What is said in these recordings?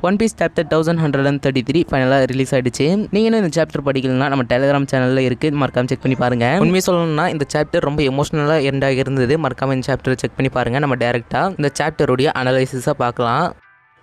One piece chapter 1133 ஃபைனலாக release ஆயிடுச்சு. நீங்க இன்னும் இந்த சாப்டர் படிக்கலன்னா நம்ம டெலிகிராம் சேனல்ல இருக்கு, மறக்காம செக் பண்ணி பாருங்க. உண்மையை சொல்லணும்னா இந்த சாப்டர் ரொம்ப எமோஷனலா எண்டாக இருந்தது. மறக்காம இந்த சாப்டர் செக் பண்ணி பாருங்க. நம்ம டைரக்டா இந்த சாப்டருடைய அனலைசிஸா பார்க்கலாம்.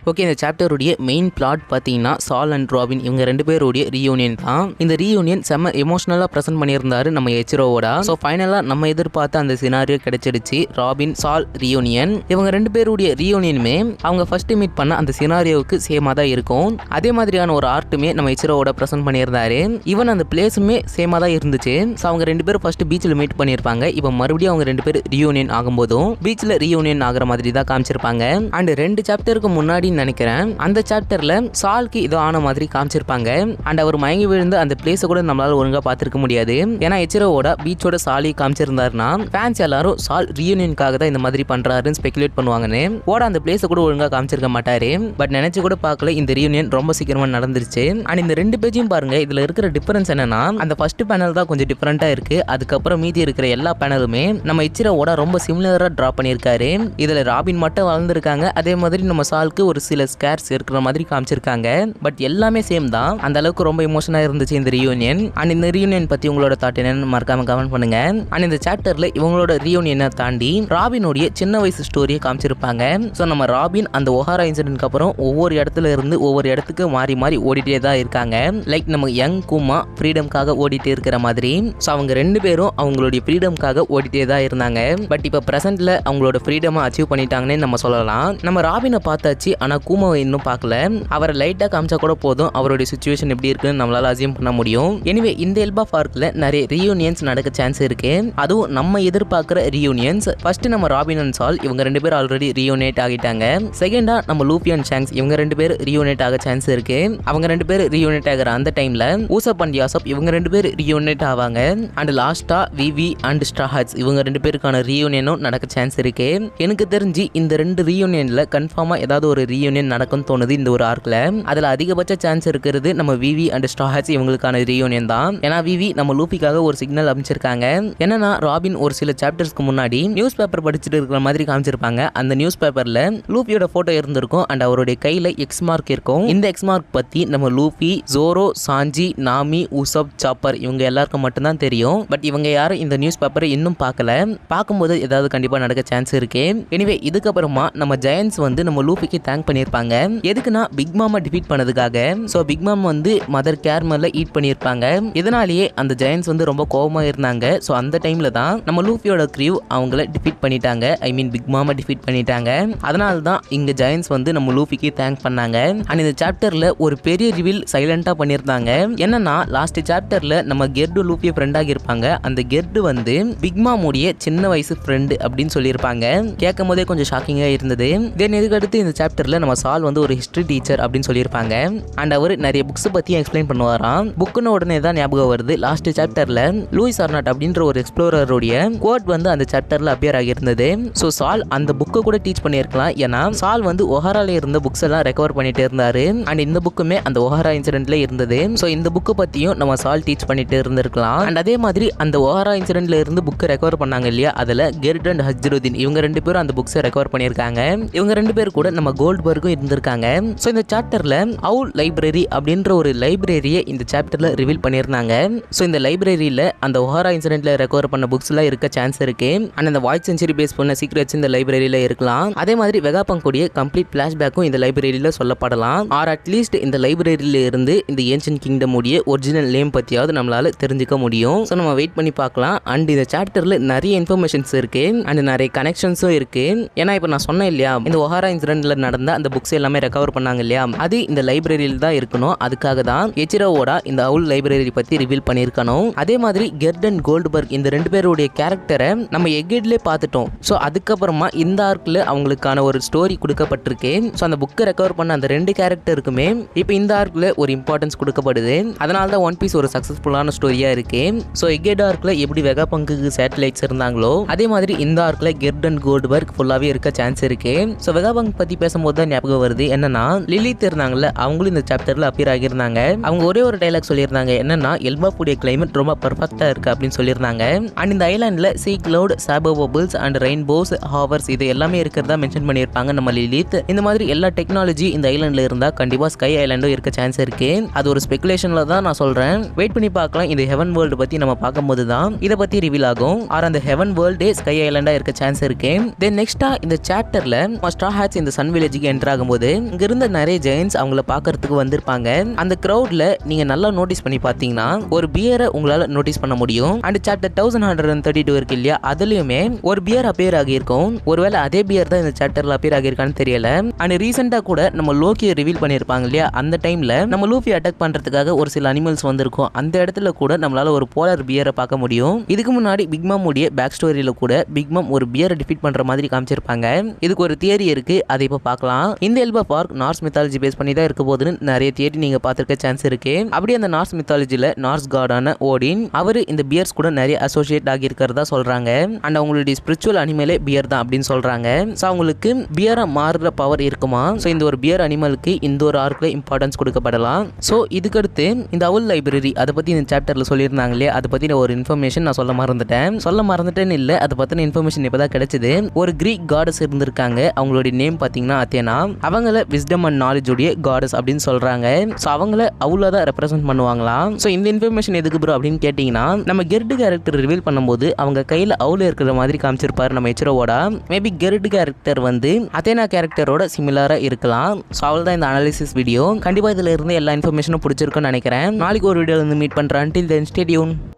ஓகே, இந்த சாப்டருடைய மெயின் பிளாட் பார்த்தீங்கன்னா சால் அண்ட் ராபின் இவங்க ரெண்டு பேருடைய ரீயூனியன் தான். இந்த ரீயூனியன் செம்ம எமோஷனலாக ப்ரெசென்ட் பண்ணியிருந்தாரு நம்ம எச்சிரோவோட. ஸோ ஃபைனலாக நம்ம எதிர்பார்த்த அந்த சினாரியோ கிடைச்சிடுச்சு. ராபின் சால் ரீயூனியன் இவங்க ரெண்டு பேருடைய ரீயூனியனுமே அவங்க ஃபர்ஸ்ட் மீட் பண்ண அந்த சினாரியோவுக்கு சேமாக தான் இருக்கும். அதே மாதிரியான ஒரு ஆர்ட்டுமே நம்ம எச்சிரோவோட ப்ரெசென்ட் பண்ணியிருந்தாரு. ஈவன் அந்த பிளேஸுமே சேமாக தான் இருந்துச்சு. ஸோ அவங்க ரெண்டு பேரும் ஃபர்ஸ்ட் பீச்சில் மீட் பண்ணியிருப்பாங்க. இப்போ மறுபடியும் அவங்க ரெண்டு பேர் ரீயூனியன் ஆகும்போதும் பீச்சில் ரீயூனியன் ஆகிற மாதிரி தான் காமிச்சிருப்பாங்க. அண்ட் ரெண்டு சாப்டருக்கு முன்னாடி நினைக்கிறேன் அந்த சாப்டர்ல சால்க்கு இது ஆன மாதிரி காமிச்சிருப்பாங்க. அண்ட் அவர் மயங்கி விழுந்து அந்த பிளேஸை கூட நம்மளால ஒழுங்கா பார்த்திருக்க முடியாது. ஏன்னா எச்சிரோவோட பீச்சோட சாலி காமிச்சிருந்தாருன்னா ஃபேன்ஸ் எல்லாரும் சால் ரீயூனியனுக்காக தான் இந்த மாதிரி பண்றாருன்னு ஸ்பெகுலேட் பண்ணுவாங்கன்னு ஓட அந்த பிளேஸை கூட ஒழுங்கா காமிச்சிருக்க மாட்டாரு. பட் நினைச்சு கூட பார்க்கல இந்த ரீயூனியன் ரொம்ப சீக்கிரமா நடந்துருச்சு. அண்ட் இந்த ரெண்டு பேஜையும் பாருங்க, இதுல இருக்கிற டிஃபரன்ஸ் என்னன்னா அந்த ஃபர்ஸ்ட் பேனல் தான் கொஞ்சம் டிஃபரெண்டா இருக்கு. அதுக்கப்புறம் மீதி இருக்கிற எல்லா பேனலுமே நம்ம எச்சிரோவோட ரொம்ப சிமிலரா டிரா பண்ணியிருக்காரு. இதுல ராபின் மட்டும் வளர்ந்துருக்காங்க. அதே மாதிரி நம்ம சால்க்கு ஒரு சில ஸ்கேர்ஸ் இருக்கிற மாதிரி காமிச்சிருக்காங்க. பட் எல்லாமே சேம் தான். அந்த அளவுக்கு ரொம்ப எமோஷனா இருந்துச்சு இந்த ரீயூனியன். அண்ட் இந்த ரீயூனியன் பத்தி உங்களோட தாட் என்னன்னு மறக்காம கமெண்ட் பண்ணுங்க. அண்ட் இந்த சாப்டர்ல இவங்களோட ரீயூனியனை தாண்டி ராபினுடைய சின்ன வயசு ஸ்டோரியை காமிச்சிருப்பாங்க. ஸோ நம்ம ராபின் அந்த ஒஹாரா இன்சிடென்ட்க்கு அப்புறம் ஒவ்வொரு இடத்துல இருந்து ஒவ்வொரு இடத்துக்கு மாறி மாறி ஓடிட்டே தான் இருக்காங்க. லைக் நம்ம யங் கூமா ஃப்ரீடம்காக ஓடிட்டே இருக்கிற மாதிரி. ஸோ அவங்க ரெண்டு பேரும் அவங்களுடைய ஃப்ரீடம்காக ஓடிட்டே தான் இருந்தாங்க. பட் இப்போ பிரசன்ட்ல அவங்களோட ஃப்ரீடமை அச்சீவ் பண்ணிட்டாங்கன்னு நம்ம சொல்லலாம். நம்ம ராபினை பார்த்தாச்சு, ஆனா கூமாவை இன்னும் பார்க்கல. அவரை லைட்டா காமிச்சா கூட போதும் அவருடைய சிச்சுவேஷன் எப்படி இருக்குன்னு நம்மளால அசியூம் பண்ண முடியும். எனிவே இந்த எல்பா பார்க்ல நிறைய ரீயூனியன்ஸ் நடக்க சான்ஸ் இருக்கு. அதுவும் நம்ம எதிர்பார்க்கிற ரீயூனியன்ஸ். ஃபர்ஸ்ட் நம்ம ராபின் அண்ட் சால் இவங்க ரெண்டு பேர் ஆல்ரெடி ரீயூனேட் ஆகிட்டாங்க. செகண்டா நம்ம லூஃபி அண்ட் ஷாங்க்ஸ் இவங்க ரெண்டு பேர் ரீயூனேட் ஆக சான்ஸ் இருக்கு. அவங்க ரெண்டு பேர் ரீயூனேட் ஆகிற அந்த டைம்ல ஊசப் அண்ட் யாசப் இவங்க ரெண்டு பேர் ரீயூனேட் ஆவாங்க. அண்ட் லாஸ்டா விவி அண்ட் ஸ்ட்ரா ஹாட்ஸ் இவங்க ரெண்டு பேருக்கான ரீயூனியனும் நடக்க சான்ஸ் இருக்கு. எனக்கு தெரிஞ்சு இந்த ரெண்டு ரீயூனியன்ல கன்ஃபார்மா ஏதாவது ஒரு ரீயூனியன் நடக்கும் தோணுது இந்த ஒரு ஆர்க்ல. அதுல அதிகபட்ச சான்ஸ் இருக்கிறது நம்ம விவி அண்ட் ஸ்ட்ரா ஹாட்ஸ் இவங்களுக்கான ரீயூனியன் தான். ஏன்னா விவி நம்ம லூஃபிக்காக ஒரு சிக்னல் அமைச்சிருக்காங்க. என்னன்னா ராபின் ஒரு சில சாப்டர்ஸ்க்கு முன்னாடி நியூஸ் பேப்பர் படிச்சுட்டு இருக்கிற மாதிரி காமிச்சிருப்பாங்க. அந்த நியூஸ் பேப்பர்ல லூஃபியோட போட்டோ இருந்திருக்கும். அண்ட் அவருடைய கையில எக்ஸ் மார்க் இருக்கும். இந்த எக்ஸ் மார்க் பத்தி நம்ம லூஃபி, ஜோரோ, சாஞ்சி, நாமி, உசப், சாப்பர் இவங்க எல்லாருக்கும் மட்டும்தான் தெரியும். பட் இவங்க யாரும் இந்த நியூஸ் பேப்பரை இன்னும் பார்க்கல. பார்க்கும்போது ஏதாவது கண்டிப்பா நடக்க சான்ஸ் இருக்கு. எனிவே இதுக்கப்புறமா நம்ம ஜெயன்ஸ் வந்து நம்ம லூஃபிக்கு தேங்க் பண்ணியிருப்பாங்க. எதுக்குன்னா பிக் மாமா டிஃபீட் பண்ணதுக்காக. சோ பிக் மாம் வந்து மதர் கேர்மல்ல ஈட் பண்ணியிருப்பாங்க. இதனாலேயே அந்த ஜெயன்ஸ் வந்து ரொம்ப கோபமா இருந்தாங்க. சோ அந்த டைம்ல தான் நம்ம லூஃபியோட கிரீவ் அவங்கள டிஃபீட் பண்ணிட்டாங்க. ஐ மீன் பிக் மாமா டிஃபீட் பண்ணிட்டாங்க. அதனால தான் இங்க ஜெயன்ஸ் வந்து நம்ம லூஃபிக்கு தேங்க் பண்ணாங்க. அண்ட் இந்த சாப்டர்ல ஒரு பெரிய ரிவீல் சைலண்டா பண்ணியிருந்தாங்க. என்னன்னா லாஸ்ட் சாப்டர்ல நம்ம கெர்டு லூஃபி ஃப்ரெண்டாக இருப்பாங்க. அந்த கெர்டு வந்து பிக் மாமுடைய சின்ன வயசு ஃப்ரெண்டு அப்படின்னு சொல்லியிருப்பாங்க. கேட்கும் போதே கொஞ்சம் ஷாக்கிங்கா இருந்தது. தென் இதுக்கடுத்து இந்த சாப்டர்ல நம்ம சால் வந்து ஒரு ஹிஸ்டரி டீச்சர் அப்படின்னு சொல்லியிருப்பாங்க. அண்ட் அவர் நிறைய புக்ஸ் பத்தி எக்ஸ்பிளைன் பண்ணுவாராம். புக்குன்னு உடனே தான் ஞாபகம் வருது, லாஸ்ட் சாப்டர்ல லூயிஸ் ஆர்னாட் அப்படின்ற ஒரு எக்ஸ்ப்ளோரருடைய கோட் வந்து அந்த சாப்டர்ல அப்பியர் ஆகியிருந்தது. ஸோ சால் அந்த புக்கை கூட டீச் பண்ணியிருக்கலாம். ஏன்னா சால் வந்து ஒஹாரால இருந்த புக்ஸ் எல்லாம் ரெக்கவர் பண்ணிட்டு இருந்தாரு. அண்ட் இந்த புக்குமே அந்த ஒஹாரா இன்சிடென்ட்ல இருந்தது. ஸோ இந்த புக்கு பத்தியும் நம்ம சால் டீச் பண்ணிட்டு இருந்திருக்கலாம். அண்ட் அதே மாதிரி அந்த ஒஹாரா இன்சிடென்ட்ல இருந்து புக்கை ரெக்கவர் பண்ணாங்க இல்லையா, அதுல கெர்ட் அண்ட் ஹஜ்ருதீன் இவங்க ரெண்டு பேரும் அந்த புக்ஸை ரெக்கவர் பண்ணியிருக்காங்க. இவங்க ரெண்டு பேர் கூட நம்ம கோல்ட்பர்க்கும் இருந்திருக்காங்க. ஸோ இந்த சாப்டர்ல அவுல் லைப்ரரி அப்படின்ற ஒரு லைப்ரரியை இந்த சாப்டர்ல ரிவீல் பண்ணியிருந்தாங்க. ஸோ இந்த லைப்ரரியில அந்த ஒஹாரா இன்சிடென்ட்ல ரெக்கவர் பண்ண புக்ஸ் எல்லாம் இருக்க சான்ஸ் இருக்கு. அண்ட் அந்த வாய்ட் சென்ச்சுரி பேஸ் பண்ண சீக்ரெட்ஸ் இந்த லைப்ரரியில இருக்கலாம். அதே மாதிரி வெகாபங்க் கூடிய கம்ப்ளீட் பிளாஷ்பேக்கும் இந்த லைப்ரரியில சொல்லப்படலாம். ஆர் அட்லீஸ்ட் இந்த லைப்ரரியில இருந்து இந்த ஏன்ஷியன்ட் கிங்டம் உடைய ஒரிஜினல் நேம் பத்தியாவது நம்மளால தெரிஞ்சுக்க முடியும். ஸோ நம்ம வெயிட் பண்ணி பார்க்கலாம். அண்ட் இந்த சாப்டர்ல நிறைய இன்ஃபர்மேஷன்ஸ் இருக்கு. அண்ட் நிறைய கனெக்ஷன்ஸும் இருக்கு. ஏன்னா இப்போ நான் சொன்னேன் இல்லையா, இந்த ஒஹாரா இன்சிடென்ட்ல நடந்த அந்த புக்ஸ் எல்லாமே ரெக்கவர் பண்ணாங்க இல்லையா, அது இந்த லைப்ரரியில் தான் இருக்கணும். அதுக்காக தான் எச்சிரோவோட இந்த அவுல் லைப்ரரி பத்தி ரிவீல் பண்ணியிருக்கணும். அதே மாதிரி கெர்ட் அண்ட் கோல்ட்பர்க் இந்த ரெண்டு பேருடைய கேரக்டரை நம்ம எக்கேட்லேயே பார்த்துட்டோம். ஸோ அதுக்கப்புறமா இந்த ஆர்க்ல அவங்களுக்கான ஒரு ஸ்டோரி கொடுக்கப்பட்டிருக்கு. ஸோ அந்த புக்கை ரெக்கவர் பண்ண அந்த ரெண்டு கேரக்டருக்குமே இப்போ இந்த ஆர்க்ல ஒரு இம்பார்ட்டன்ஸ் கொடுக்கப்படுது. அதனால தான் ஒன் பீஸ் ஒரு சக்சஸ்ஃபுல்லான ஸ்டோரியா இருக்கு. ஸோ எக்கேட் ஆர்க்ல எப்படி வெகாபங்குக்கு சேட்டலைட்ஸ் இருந்தாங்களோ அதே மாதிரி இந்த ஆர்க்ல கெர்ட் அண்ட் கோல்ட்பர்க் ஃபுல்லாவே இருக்க சான்ஸ் இருக்கு. ஸோ வெகாபங்க் பத்தி பேசும்போது தான் ஞாபகம் வருது. என்னன்னா லிலித் இருந்தாங்கல்ல, அவங்களும் இந்த சாப்டர்ல அப்பியர் ஆகியிருந்தாங்க. அவங்க ஒரே ஒரு டைலாக் சொல்லியிருந்தாங்க. என்னன்னா எல்பாவுடைய கிளைமேட் ரொம்ப பெர்ஃபெக்ட்டா இருக்கு அப்படின்னு சொல்லியிருந்தாங்க. அண்ட் இந்த ஐலாண்ட்ல sea cloud, soap bubbles and rainbows, ஹாவர்ஸ் இது எல்லாமே இருக்கிறதா மென்ஷன் பண்ணியிருப்பாங்க நம்ம லிலித். இந்த மாதிரி எல்லா டெக்னாலஜி இந்த ஐலாண்ட்ல இருந்தா கண்டிப்பா ஸ்கை ஐலாண்டும் இருக்க சான்ஸ் இருக்கு. அது ஒரு ஸ்பெகுலேஷன்ல தான் நான் சொல்றேன். வெயிட் பண்ணி பார்க்கலாம். இந்த ஹெவன் வேர்ல்டு பத்தி நம்ம பார்க்கும்போது தான் இதை பத்தி ரிவீல் ஆகும். ஆர் அந்த ஹெவன் வேர்ல்டே ஸ்கை ஐலாண்டா இருக்க சான்ஸ் இருக்கு. தென் நெக்ஸ்டா இந்த சாப்டர்ல ஸ்ட்ரா ஹேட்ஸ் இந்த சன் வில்லேஜுக்கு என்டர் ஆகும்போது இங்க இருந்த நிறைய ஜெயன்ஸ் அவங்கள பார்க்கறதுக்கு வந்திருப்பாங்க. அந்த கிரௌட்ல நீங்க நல்லா நோட்டீஸ் பண்ணி பார்த்தீங்கன்னா ஒரு பியரை உங்களால நோட்டீஸ் பண்ண முடியும். அண்ட் சாப்டர் 1132 இருக்கு இல்லையா, அதுலயுமே ஒரு பியர் அப்பியர் ஆகியிருக்கும். ஒருவேளை அதே பியர் தான் இந்த சாப்டர்ல அப்பியர் ஆகியிருக்கான்னு தெரியல. அண்ட் ரீசெண்டா கூட நம்ம லோக்கியை ரிவீல் பண்ணியிருப்பாங்க இல்லையா, அந்த டைம்ல நம்ம லூஃபி அட்டாக் பண்றதுக்காக ஒரு சில அனிமல்ஸ் வந்திருக்கும். அந்த இடத்துல கூட நம்மளால ஒரு போலர் பியரை பார்க்க முடியும். இதுக்கு முன்னாடி பிக் மாம் உடைய பேக் ஸ்டோரியில கூட பிக் மாம் ஒரு பியரை டிஃபீட் பண்ற மாதிரி காமிச்சிருப்பாங்க. இதுக்கு ஒரு தியரி இருக்கு, அதை இப்ப பார்க்கலாம். இந்த எல்பா பார்க் நார்ஸ் மித்தாலஜி பேஸ் பண்ணி தான் இருக்க போதுன்னு நிறைய தியரி நீங்க பார்த்திருக்க சான்ஸ் இருக்கு. அப்படியே அந்த நார்ஸ் மித்தாலஜில நார்ஸ் காடான ஓடின் அவரு இந்த பியர்ஸ் கூட நிறைய அசோசியேட் ஆகி இருக்கிறதா சொல்றாங்க. அண்ட் அவங்களுடைய ஸ்பிரிச்சுவல் அனிமலே பியர் தான் அப்படின்னு சொல்றாங்க. ஸோ அவங்களுக்கு பியரா மாறுற பவர் இருக்குமா? ஸோ இந்த ஒரு பியர் அனிமலுக்கு இந்த ஒரு ஆர்க்ல இம்பார்ட்டன்ஸ் கொடுக்கப்படலாம். ஸோ இதுக்கடுத்து இந்த அவுல் லைப்ரரி அதை பத்தி இந்த சாப்டர்ல சொல்லியிருந்தாங்களே, அதை பத்தி ஒரு இன்ஃபர்மேஷன் நான் சொல்ல மறந்துட்டேன்னு இல்லை, அதை பத்தின இன்ஃபர்மேஷன் இப்பதான் கிடைச்சது. ஒரு கிரீக் காடஸ் இருந்திருக்காங்க. அவங்களுடைய நேம் பாத்தீங்கன்னா அத்தேனா. அவங்கள விஸ்டம் அண்ட் நாலேஜ் உடைய காடஸ் அப்படின்னு சொல்றாங்க. ஸோ அவங்கள அவுல தான் ரெப்ரசென்ட் பண்ணுவாங்களாம். ஸோ இந்த இன்ஃபர்மேஷன் எதுக்கு ப்ரோ அப்படின்னு கேட்டீங்கன்னா, நம்ம கெர்டு கேரக்டர் ரிவீல் பண்ணும்போது அவங்க கையில அவுல இருக்கிற மாதிரி காமிச்சிருப்பாரு நம்ம எச்ரோவோட. மேபி கெர்டு கேரக்டர் வந்து அத்தேனா கேரக்டரோட சிமிலரா இருக்கலாம். ஸோ அவள் தான் இந்த அனாலிசிஸ் வீடியோ. கண்டிப்பா இதுல இருந்து எல்லா இன்ஃபர்மேஷனும் பிடிச்சிருக்குன்னு நினைக்கிறேன். நாளைக்கு ஒரு வீடியோல இருந்து மீட் பண்றேன். Until then, stay tuned.